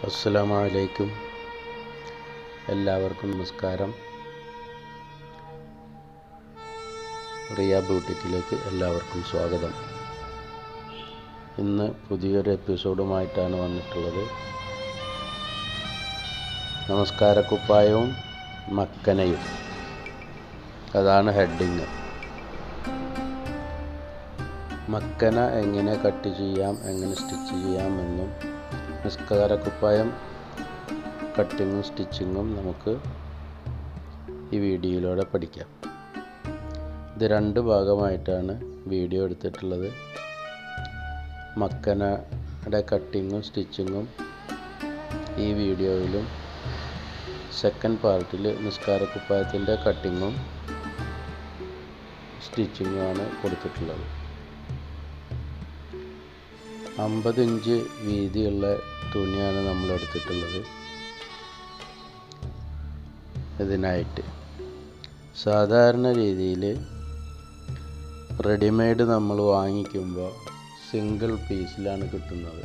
അസ്സലാമലൈക്കും. എല്ലാവർക്കും നമസ്കാരം. റിയ ബ്യൂട്ടിക്കിലേക്ക് എല്ലാവർക്കും സ്വാഗതം. ഇന്ന് പുതിയൊരു എപ്പിസോഡുമായിട്ടാണ് വന്നിട്ടുള്ളത്. നമസ്കാര കുപ്പായവും മക്കനയും, അതാണ് ഹെഡിങ്. മക്കന എങ്ങനെ കട്ട് ചെയ്യാം, എങ്ങനെ സ്റ്റിച്ച് ചെയ്യാമെന്നും നിസ്കാര കുപ്പായം കട്ടിങ്ങും സ്റ്റിച്ചിങ്ങും നമുക്ക് ഈ വീഡിയോയിലൂടെ പഠിക്കാം. ഇത് രണ്ട് ഭാഗമായിട്ടാണ് വീഡിയോ എടുത്തിട്ടുള്ളത്. മക്കനയുടെ കട്ടിങ്ങും സ്റ്റിച്ചിങ്ങും ഈ വീഡിയോയിലും, സെക്കൻഡ് പാർട്ടിൽ നിസ്കാര കുപ്പായത്തിൻ്റെ കട്ടിങ്ങും സ്റ്റിച്ചിങ്ങുമാണ് കൊടുത്തിട്ടുള്ളത്. 50 ഇഞ്ച് വീതിയുള്ള തുണിയാണ് നമ്മൾ എടുത്തിട്ടുള്ളത് ഇതിനായിട്ട്. സാധാരണ രീതിയിൽ റെഡിമെയ്ഡ് നമ്മൾ വാങ്ങിക്കുമ്പോൾ സിംഗിൾ പീസിലാണ് കിട്ടുന്നത്.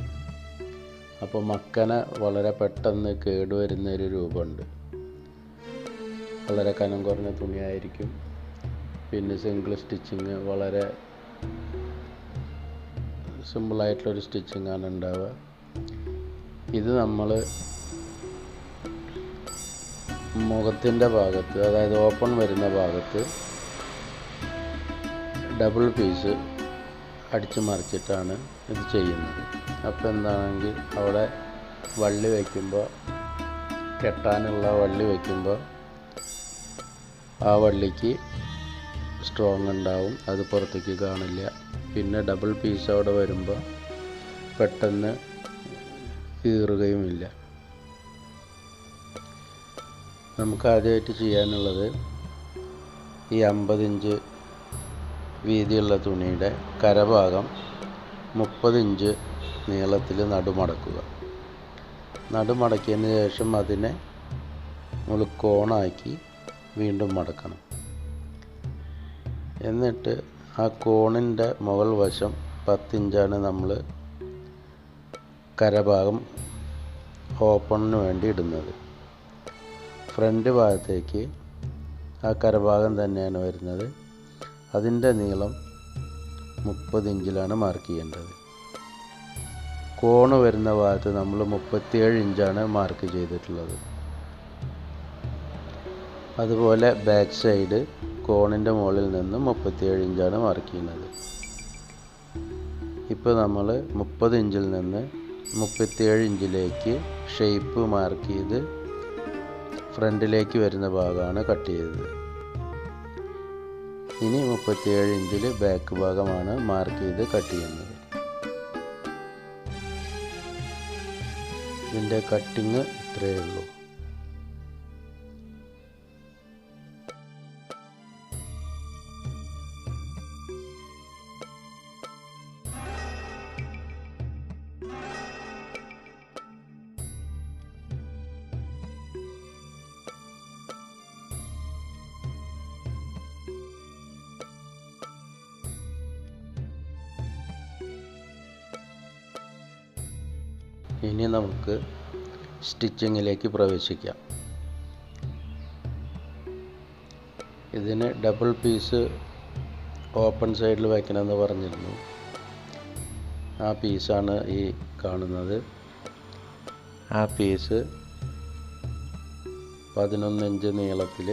അപ്പോൾ മക്കന വളരെ പെട്ടെന്ന് കേടുവരുന്നൊരു രൂപമുണ്ട്. വളരെ കനം കുറഞ്ഞ തുണിയായിരിക്കും. പിന്നെ സിംഗിൾ സ്റ്റിച്ചിങ് വളരെ സിമ്പിളായിട്ടുള്ളൊരു സ്റ്റിച്ചിങ്ങാണ് ഉണ്ടാവുക. ഇത് നമ്മൾ മുഖത്തിൻ്റെ ഭാഗത്ത്, അതായത് ഓപ്പൺ വരുന്ന ഭാഗത്ത് ഡബിൾ പീസ് അടിച്ചു മറിച്ചിട്ടാണ് ഇത് ചെയ്യുന്നത്. അപ്പോൾ എന്താണെങ്കിൽ അവിടെ വള്ളി വയ്ക്കുമ്പോൾ, കെട്ടാനുള്ള വള്ളി വയ്ക്കുമ്പോൾ ആ വള്ളിക്ക് സ്ട്രോങ് ഉണ്ടാവും, അത് പുറത്തേക്ക് കാണില്ല. പിന്നെ ഡബിൾ പീസ് അവിടെ വരുമ്പോൾ പെട്ടെന്ന് കീറുകയുമില്ല. നമുക്ക് ആദ്യമായിട്ട് ചെയ്യാനുള്ളത്, ഈ 50 ഇഞ്ച് വീതിയുള്ള തുണിയുടെ കരഭാഗം 30 ഇഞ്ച് നീളത്തിൽ നടുമടക്കുക. നടുമടക്കിയതിന് ശേഷം അതിനെ നമ്മൾ കോണാക്കി വീണ്ടും മടക്കണം. എന്നിട്ട് ആ കോണിൻ്റെ മുകൾ വശം 10 ഇഞ്ചാണ് നമ്മൾ കരഭാഗം ഓപ്പണിന് വേണ്ടി ഇടുന്നത്. ഫ്രണ്ട് ഭാഗത്തേക്ക് ആ കരഭാഗം തന്നെയാണ് വരുന്നത്. അതിൻ്റെ നീളം 30 ഇഞ്ചിലാണ് മാർക്ക് ചെയ്യേണ്ടത്. കോണ് വരുന്ന ഭാഗത്ത് നമ്മൾ 37 ഇഞ്ചാണ് മാർക്ക് ചെയ്തിട്ടുള്ളത്. അതുപോലെ ബാക്ക് സൈഡ് കോണിൻ്റെ മുകളിൽ നിന്ന് 37 ഇഞ്ചാണ് മാർക്ക് ചെയ്യുന്നത്. ഇപ്പോൾ നമ്മൾ 30 ഇഞ്ചിൽ നിന്ന് 37 ഇഞ്ചിലേക്ക് ഷേപ്പ് മാർക്ക് ചെയ്ത് ഫ്രണ്ടിലേക്ക് വരുന്ന ഭാഗമാണ് കട്ട് ചെയ്തത്. ഇനി 37 ഇഞ്ചിൽ ബാക്ക് ഭാഗമാണ് മാർക്ക് ചെയ്ത് കട്ട് ചെയ്യുന്നത്. ഇതിൻ്റെ കട്ടിങ് ഇത്രയേ ഉള്ളൂ. ഇനി നമുക്ക് സ്റ്റിച്ചിങ്ങിലേക്ക് പ്രവേശിക്കാം. ഇതിന് ഡബിൾ പീസ് ഓപ്പൺ സൈഡിൽ വയ്ക്കണമെന്ന് പറഞ്ഞിരുന്നു. ആ പീസാണ് ഈ കാണുന്നത്. ആ പീസ് 11 ഇഞ്ച് നീളത്തിൽ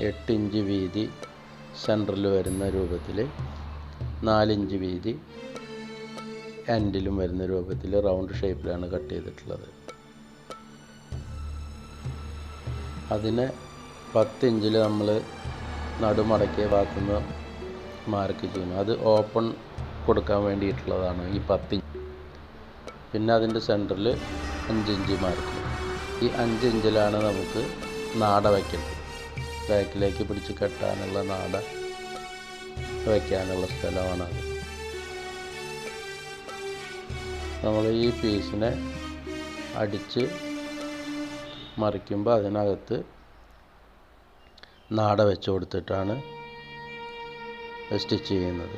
8 ഇഞ്ച് വീതി സെൻറ്ററിൽ വരുന്ന രൂപത്തിൽ, 4 ഇഞ്ച് വീതി എൻഡിലും വരുന്ന രൂപത്തിൽ റൗണ്ട് ഷേപ്പിലാണ് കട്ട് ചെയ്തിട്ടുള്ളത്. അതിനെ 10 ഇഞ്ചിൽ നമ്മൾ നടുമടക്കിയ ഭാഗത്തുനിന്ന് മാർക്ക് ചെയ്യുന്നു. അത് ഓപ്പൺ കൊടുക്കാൻ വേണ്ടിയിട്ടുള്ളതാണ് ഈ 10 ഇഞ്ച്. പിന്നെ അതിൻ്റെ സെൻറ്ററിൽ 5 ഇഞ്ച് മാർക്ക്. ഈ 5 ഇഞ്ചിലാണ് നമുക്ക് നാട വയ്ക്കുന്നത്. ബാക്കിലേക്ക് പിടിച്ച് കെട്ടാനുള്ള നാട വയ്ക്കാനുള്ള സ്ഥലമാണത്. നമ്മൾ ഈ പീസിനെ അടിച്ച് മറിക്കുമ്പോൾ അതിനകത്ത് നാട വെച്ച് കൊടുത്തിട്ടാണ് സ്റ്റിച്ച് ചെയ്യുന്നത്.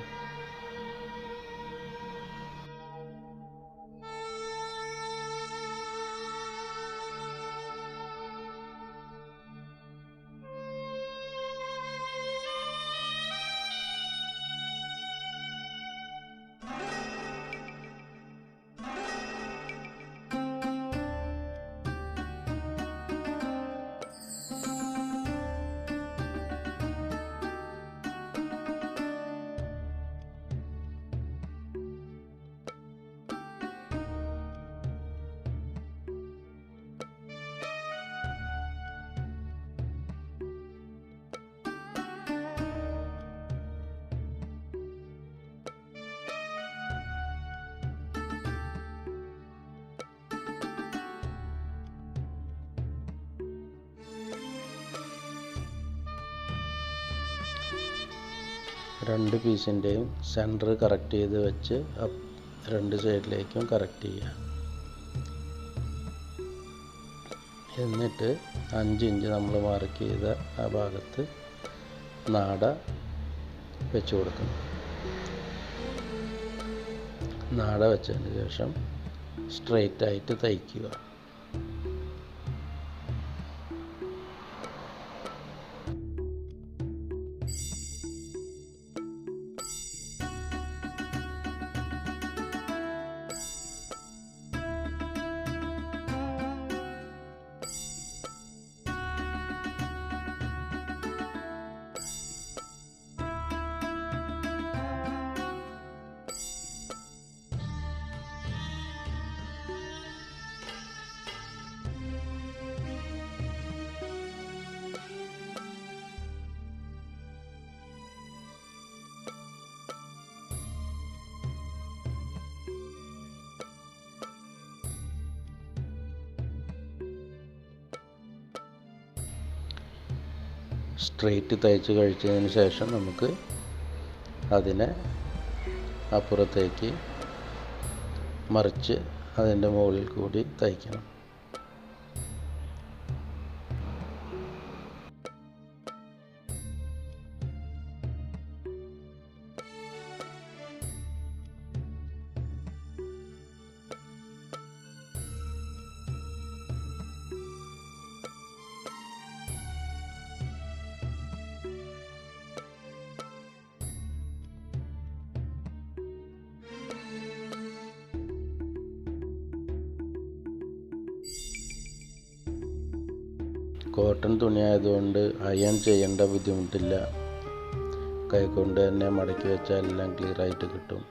രണ്ട് പീസിൻ്റെയും സെൻറ്റർ കറക്റ്റ് ചെയ്ത് വെച്ച് രണ്ട് സൈഡിലേക്കും കറക്റ്റ് ചെയ്യുക. എന്നിട്ട് 5 ഇഞ്ച് നമ്മൾ മാർക്ക് ചെയ്ത ആ ഭാഗത്ത് നാട വെച്ച് കൊടുക്കണം. നാട വെച്ചതിന് ശേഷം സ്ട്രെയിറ്റ് ആയിട്ട് തയ്ക്കുക. സ്ട്രെയിറ്റ് തയ്ച്ച് കഴിച്ചതിന് ശേഷം നമുക്ക് അതിനെ അപ്പുറത്തേക്ക് മറിച്ച് അതിൻ്റെ മുകളിൽ കൂടി തയ്ക്കണം. കോട്ടൺ തുണി ആയതുകൊണ്ട് അയൺ ചെയ്യേണ്ട ബുദ്ധിമുട്ടില്ല. കൈകൊണ്ട് തന്നെ മടക്കി വെച്ചാൽ എല്ലാം ക്ലിയർ ആയിട്ട് കിട്ടും.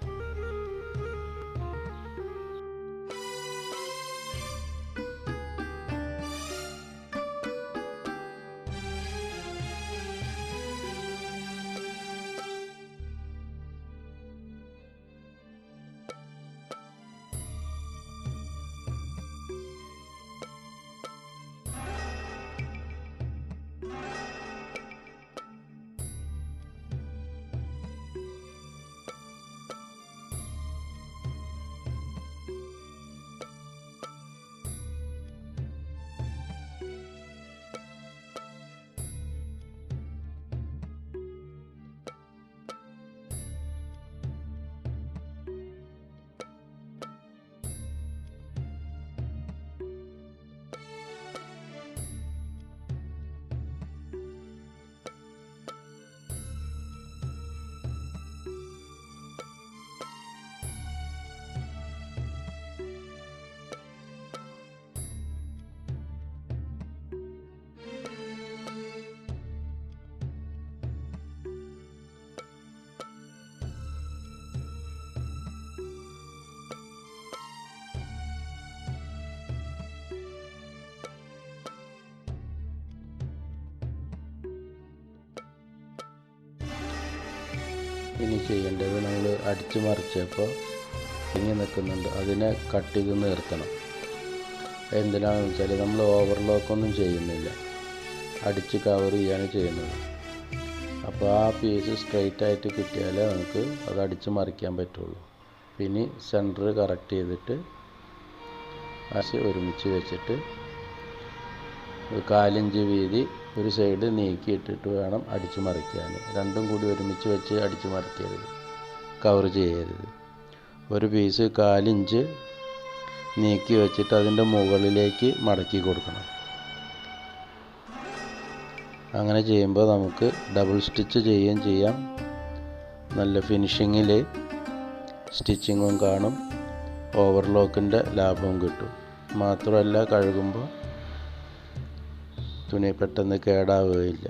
ഇനി ചെയ്യേണ്ടത്, നമ്മൾ അടിച്ചു മറിച്ചപ്പോൾ ഇങ്ങനെ നിൽക്കുന്നുണ്ട്, അതിനെ കട്ട് ചെയ്ത് നിർത്തണം. എന്തിനാണെന്ന് വെച്ചാൽ നമ്മൾ ഓവർലോക്കൊന്നും ചെയ്യുന്നില്ല, അടിച്ച് കവർ ചെയ്യാണ് ചെയ്യുന്നത്. അപ്പോൾ ആ പീസ് സ്ട്രെയിറ്റ് ആയിട്ട് കിട്ടിയാലേ നമുക്ക് അത് അടിച്ച് മറിക്കാൻ പറ്റുള്ളൂ. പിന്നെ സെൻറ്റർ കറക്റ്റ് ചെയ്തിട്ട് ഒരുമിച്ച് വെച്ചിട്ട് 1/4 ഇഞ്ച് വീതി ഒരു സൈഡ് നീക്കിയിട്ടിട്ട് വേണം അടിച്ചു മറിക്കാൻ. രണ്ടും കൂടി ഒരുമിച്ച് വെച്ച് അടിച്ചു മറിക്കരുത്, കവർ ചെയ്യരുത്. ഒരു പീസ് 1/4 ഇഞ്ച് നീക്കി വെച്ചിട്ട് അതിൻ്റെ മുകളിലേക്ക് മടക്കി കൊടുക്കണം. അങ്ങനെ ചെയ്യുമ്പോൾ നമുക്ക് ഡബിൾ സ്റ്റിച്ച് ചെയ്യുകയും ചെയ്യാം. നല്ല ഫിനിഷിങ്ങിൽ സ്റ്റിച്ചിങ്ങും കാണും, ഓവർലോക്കിൻ്റെ ലാഭവും കിട്ടും. മാത്രമല്ല കഴുകുമ്പോൾ തുണി പെട്ടെന്ന് കേടാവുകയില്ല.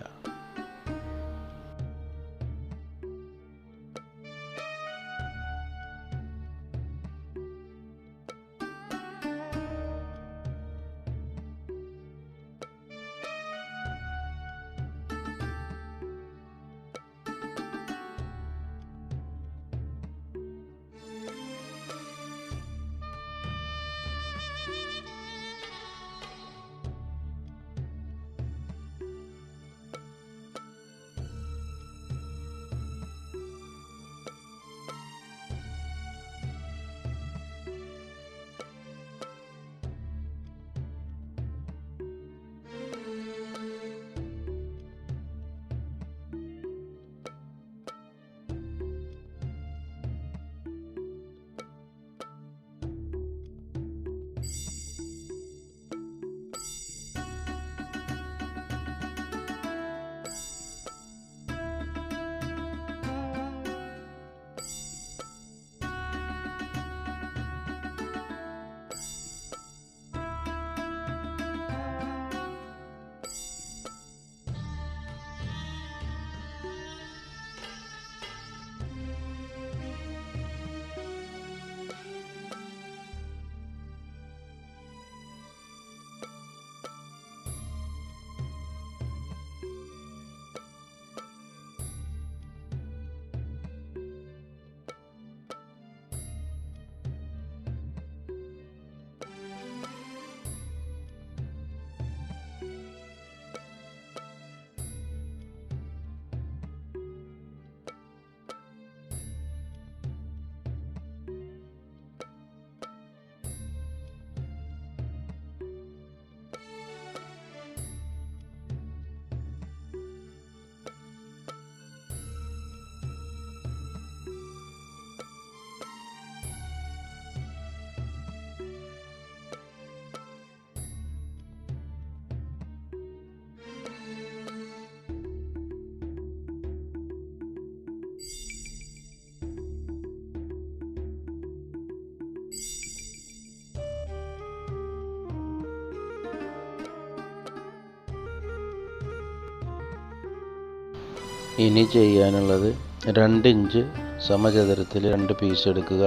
ഇനി ചെയ്യാനുള്ളത് 2 ഇഞ്ച് സമചതുരത്തിൽ 2 പീസ് എടുക്കുക.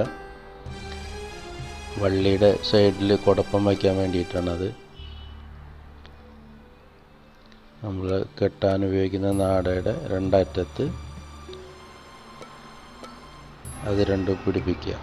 വള്ളിയുടെ സൈഡിൽ കുടപ്പം വയ്ക്കാൻ വേണ്ടിയിട്ടാണത്. നമ്മൾ കെട്ടാൻ ഉപയോഗിക്കുന്ന നാടയുടെ 2 അറ്റത്ത് അത് രണ്ടും പിടിപ്പിക്കുക.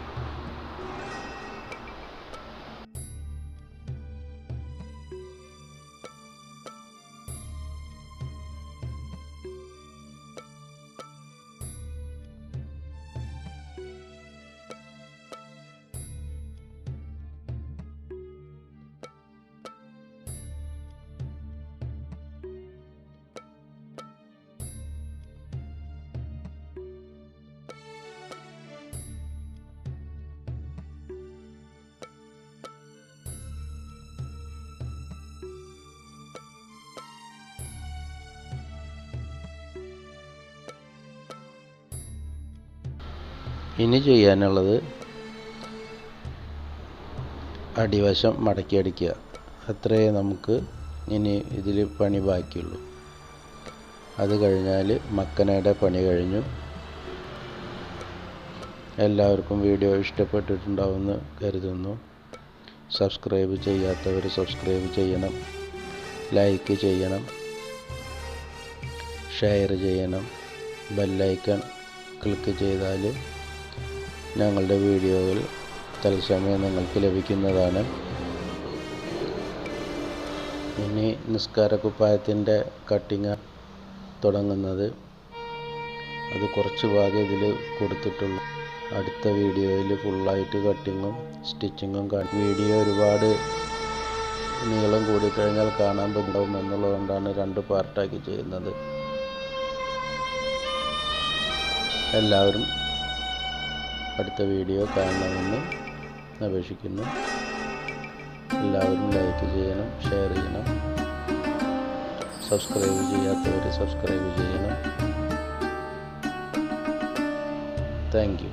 ഇനി ചെയ്യാനുള്ളത് അടിവശം മടക്കി അടിക്കുക. അത്രയേ നമുക്ക് ഇനി ഇതിൽ പണി ബാക്കിയുള്ളൂ. അത് കഴിഞ്ഞാൽ മക്കനയുടെ പണി കഴിഞ്ഞു. എല്ലാവർക്കും വീഡിയോ ഇഷ്ടപ്പെട്ടിട്ടുണ്ടാവുമെന്ന് കരുതുന്നു. സബ്സ്ക്രൈബ് ചെയ്യാത്തവർ സബ്സ്ക്രൈബ് ചെയ്യണം, ലൈക്ക് ചെയ്യണം, ഷെയർ ചെയ്യണം. ബെല്ലൈക്കൺ ക്ലിക്ക് ചെയ്താൽ ഞങ്ങളുടെ വീഡിയോകൾ തത്സമയം നിങ്ങൾക്ക് ലഭിക്കുന്നതാണ്. ഇനി നിസ്കാര കുപ്പായത്തിൻ്റെ കട്ടിങ് തുടങ്ങുന്നത്. അത് കുറച്ച് ഭാഗം ഇതിൽ കൊടുത്തിട്ടുള്ളൂ. അടുത്ത വീഡിയോയിൽ ഫുള്ളായിട്ട് കട്ടിങ്ങും സ്റ്റിച്ചിങ്ങും വീഡിയോ ഒരുപാട് നീളം കൂടിക്കഴിഞ്ഞാൽ കാണാൻ ബുദ്ധിമുട്ടാവും എന്നുള്ളതുകൊണ്ടാണ് 2 പാർട്ടാക്കി ചെയ്യുന്നത്. എല്ലാവരും അടുത്ത വീഡിയോ കാണണമെന്ന് അപേക്ഷിക്കുന്നു. എല്ലാവരും ലൈക്ക് ചെയ്യണം, ഷെയർ ചെയ്യണം, സബ്സ്ക്രൈബ് ചെയ്യാത്തവർ സബ്സ്ക്രൈബ് ചെയ്യണം. Thank you.